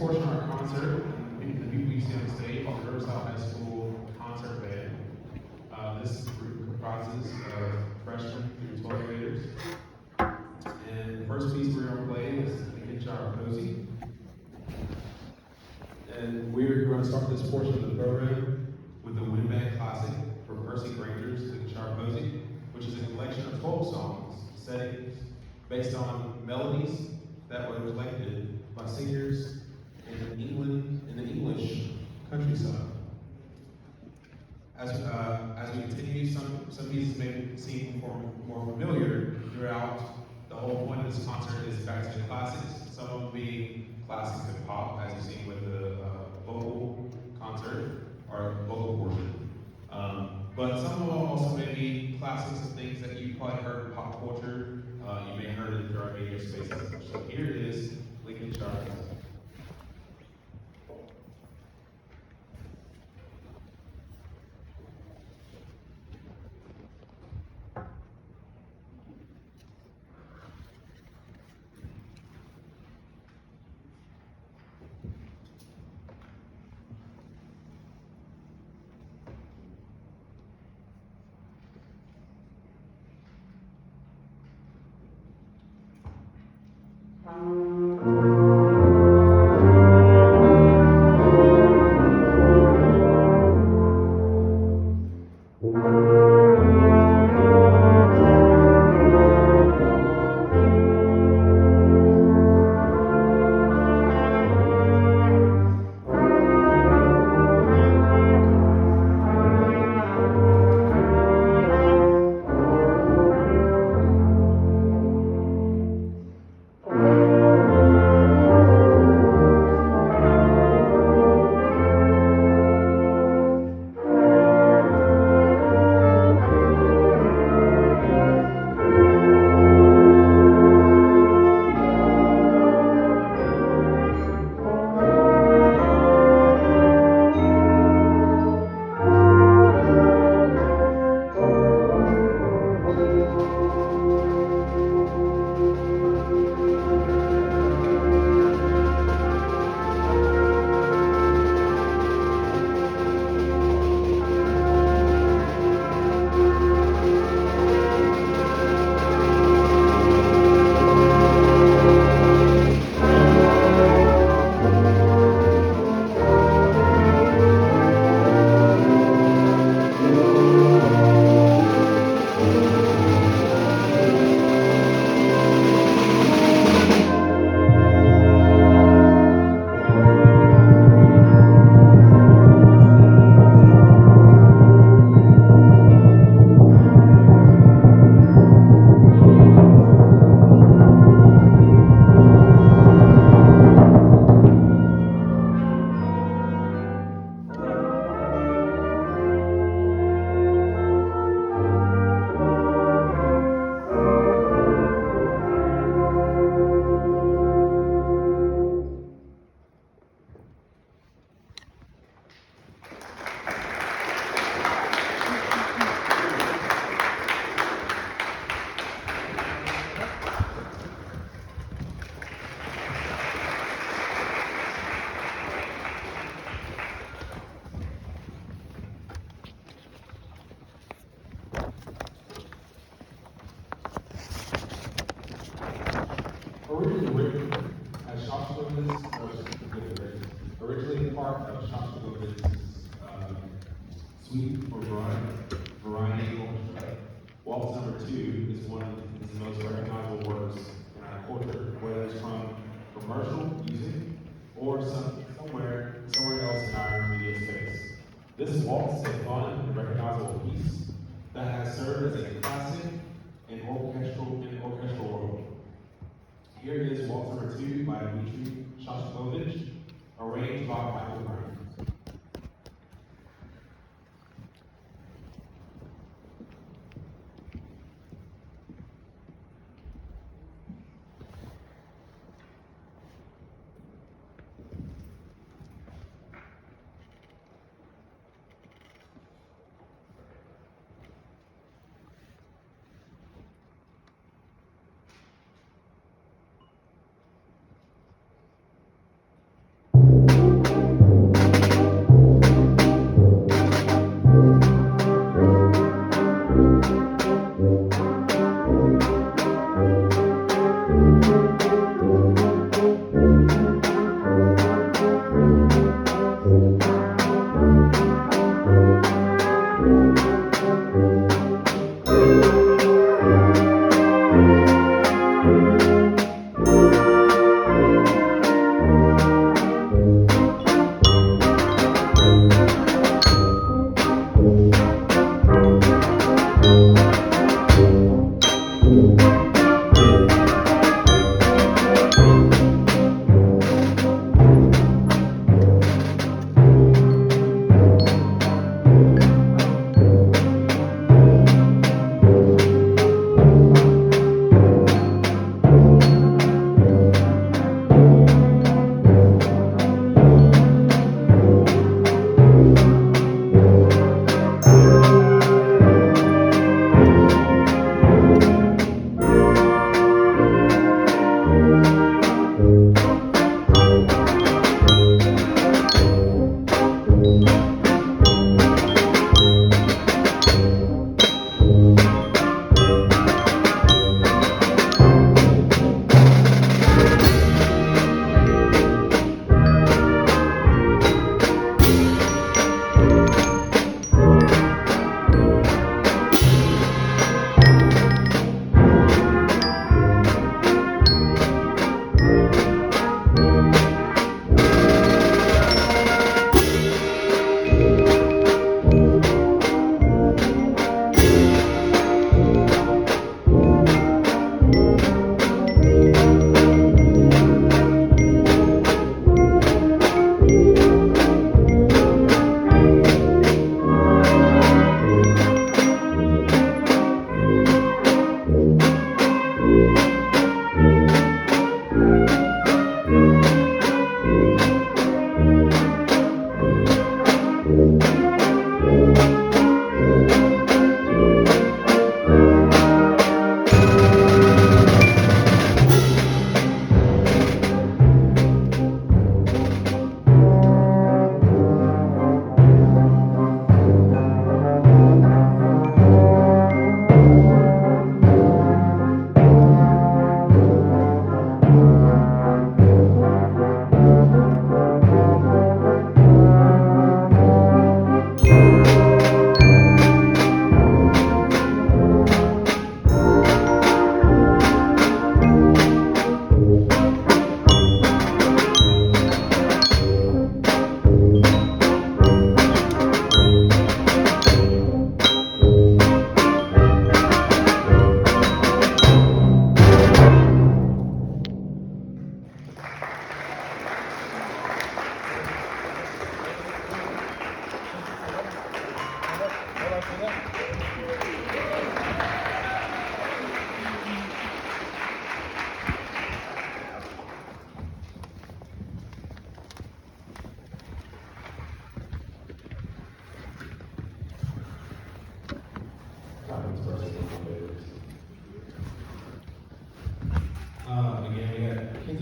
portion of our concert, the people you see on stage, is the Riverside High School Concert Band. This group comprises of freshmen through 12th graders. And the first piece we're going to play is Lincoln Char Posey. And we're going to start this portion of the program with the Windbag Classic from Percy Granger's Lincoln Char Posey, which is a collection of folk songs, settings, based on melodies that were collected by singers in England, in the English countryside. As we continue, some pieces may seem more familiar throughout. The whole point of this concert is back to the classics. Some of them being classics of pop, as you've seen with the vocal concert or vocal portion. But some of them also may be classics of things that you probably heard in pop culture. You may have heard it throughout radio spaces. So here it is, Lincoln Char. Originally part of Shostakovich's suite for variety orchestra. Waltz number 2 is one of the most recognizable works in our culture, whether it's from commercial music or somewhere else in our media space. This waltz is a fun and recognizable piece that has served as a classic in orchestral world. Here is Waltz number 2 by Dmitri Shostakovich, arranged by Michael Brown.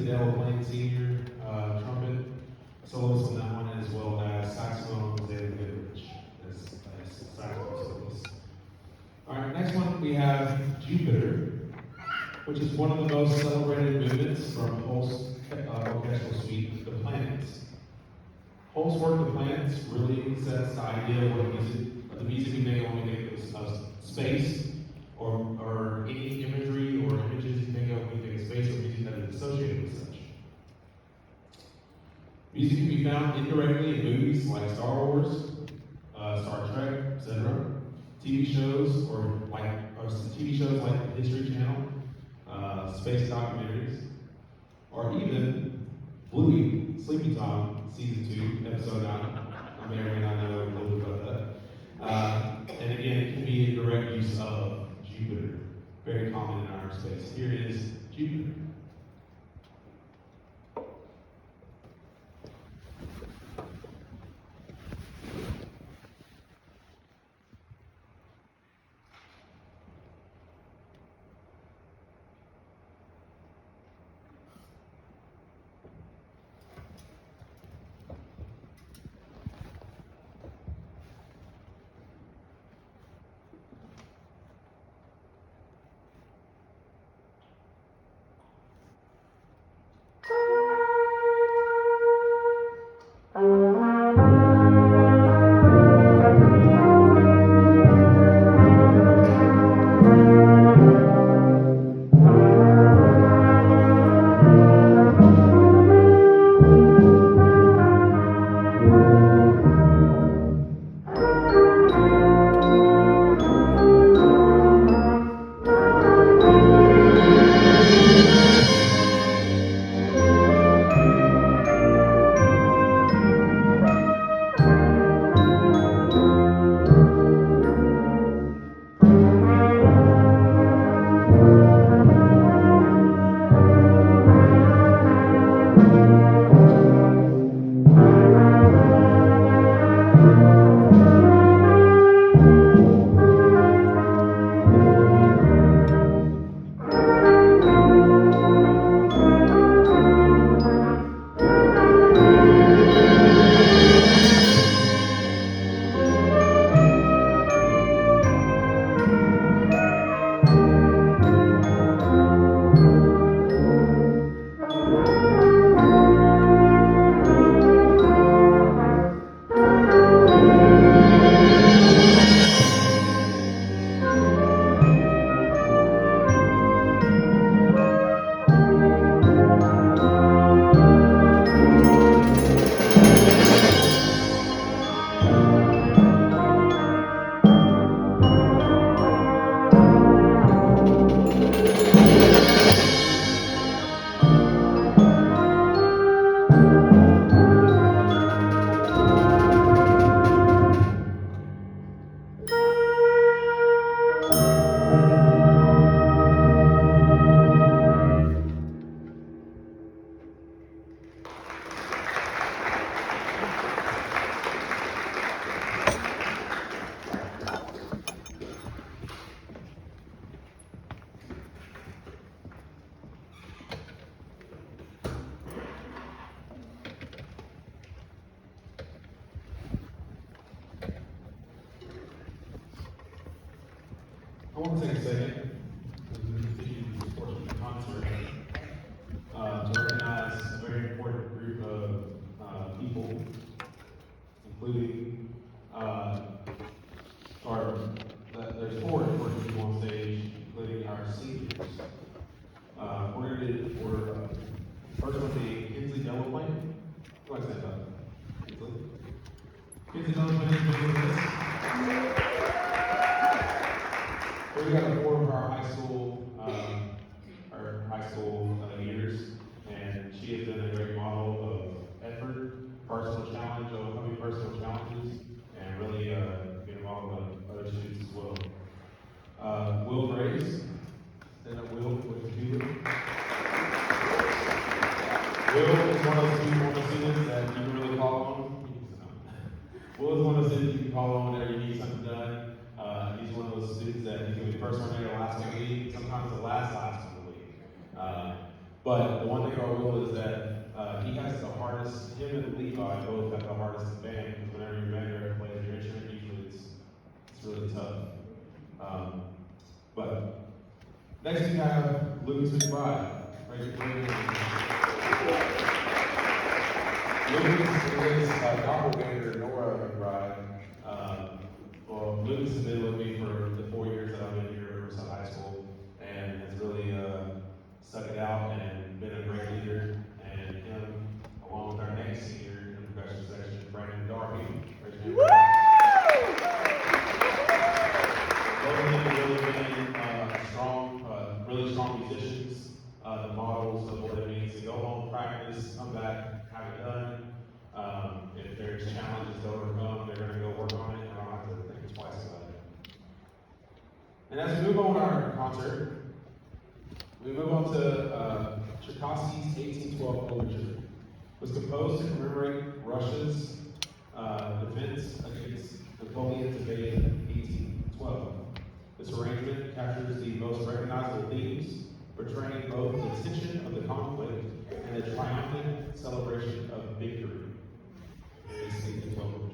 Kinsley Dell playing senior trumpet soloist on that one, as well as saxophone David Goodrich as saxophone soloist. All right, next one we have Jupiter, which is one of the most celebrated movements from Holst's orchestral suite, The Planets. Holst's work, The Planets, really sets the idea of what the music we make when we think of space, or any imagery or images you think of when you think of space, or music that is associated with such. Music can be found indirectly in movies like Star Wars, Star Trek, etc. TV shows like the History Channel, space documentaries, or even Bluey, Sleepy Time, Season 2, Episode 9. I may or may not know a little bit about that. And again, it can be a direct use of Jupiter, very common in our space. Here is Jupiter. I want to take a second as we continue this portion of the concert to recognize a very important group of people, including there's four important people on stage, including our seniors. We're first one being Kinsley Dell playing. Go ahead and stand up. Kinsley. Kinsley Dell playing with us. We got four of our high school years, and she has been a great model of effort, personal challenge, overcoming personal challenges, and really being involved with other students as well. Will Grace, stand up, Will, with the computer. Will is one of those students that you can really call on. Will is one of those students you can call on whenever you need something done. He's one of those students that he can be the first one there, the last one of the week, sometimes the last of the week. But the one thing I will is that he has the hardest, him and Levi both have the hardest band, because whenever you're band there plays your instrument, usually it's really tough. But next we have Lucas McBride. Raise your hand. Lucas is doppelganger Nora McBride. Well, Lucas has been with me for the 4 years that I've been here at Riverside High School, and has really stuck it out and been a great leader. And him, along with our next senior in the percussion section, Brandon Darby. Raise your hand. Both of them have really been really strong musicians. The models of what it means to go home, practice, come back, have it done. If there's challenges to overcome, they're going to go work on it, and I don't have to think twice about it. And as we move on with our concert, we move on to Tchaikovsky's 1812 Overture. It was composed to commemorate Russia's defense against Napoleon's invasion in 1812. This arrangement captures the most recognizable themes, portraying both the tension of the conflict and the triumphant celebration of victory. It's 1812 Overture.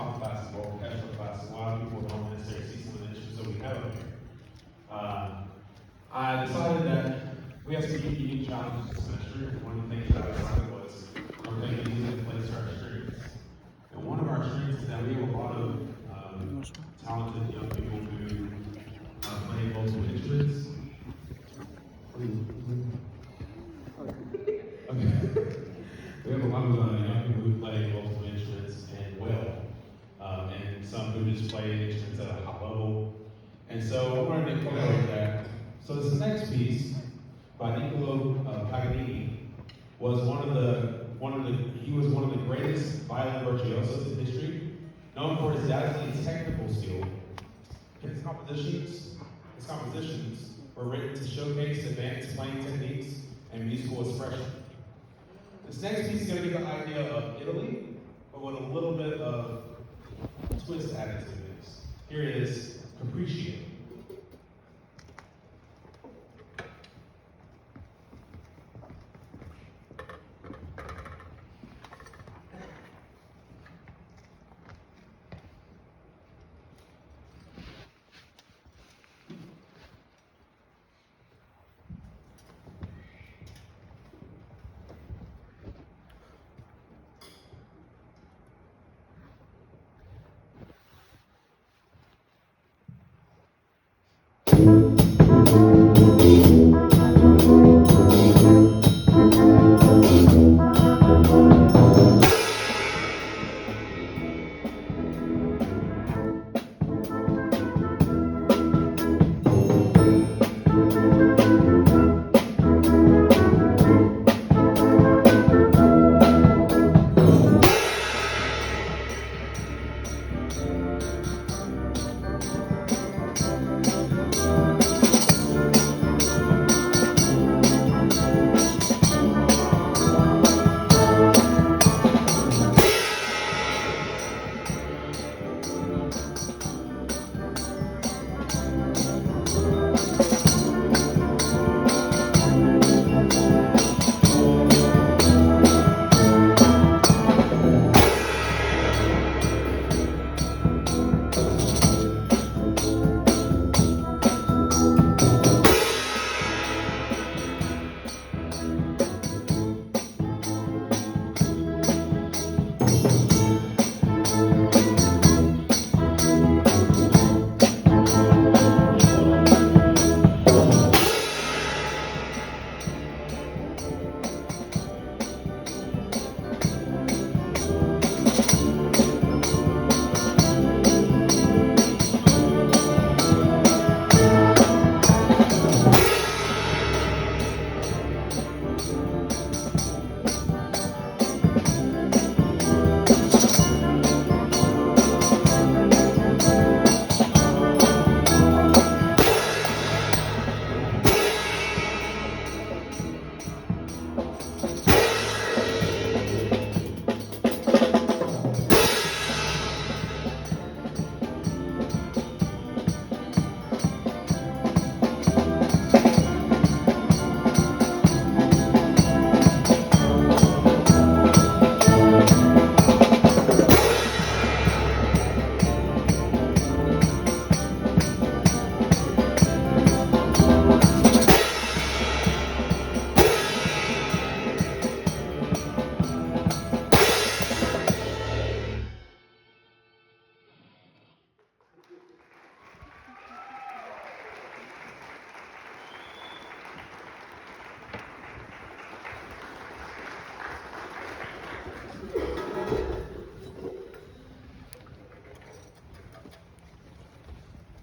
hands-on classes or orchestral classes. A lot of people don't necessarily see some of the instruments that we have up here. I decided that we have some unique challenges this semester. One of the things that I decided was we're taking music and play to our strengths. And one of our strengths is that we have a lot of talented young people who play multiple instruments. Okay. We have a lot of young people who play multiple instruments and well, and some who just play instruments at a high level. And so I wanted to cover that. So this next piece by Niccolo Paganini was one of the greatest violin virtuosos in history, known for his dazzling technical skill. His compositions were written to showcase advanced playing techniques and musical expression. This next piece is going to give the idea of Italy, but with a little bit of twist added to this. Here it is, Capriccio.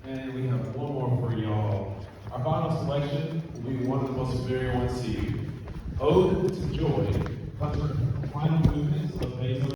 And we have one more for y'all. Our final selection will be one of the most familiar ones to you. Ode to Joy, comes from final movements of bass.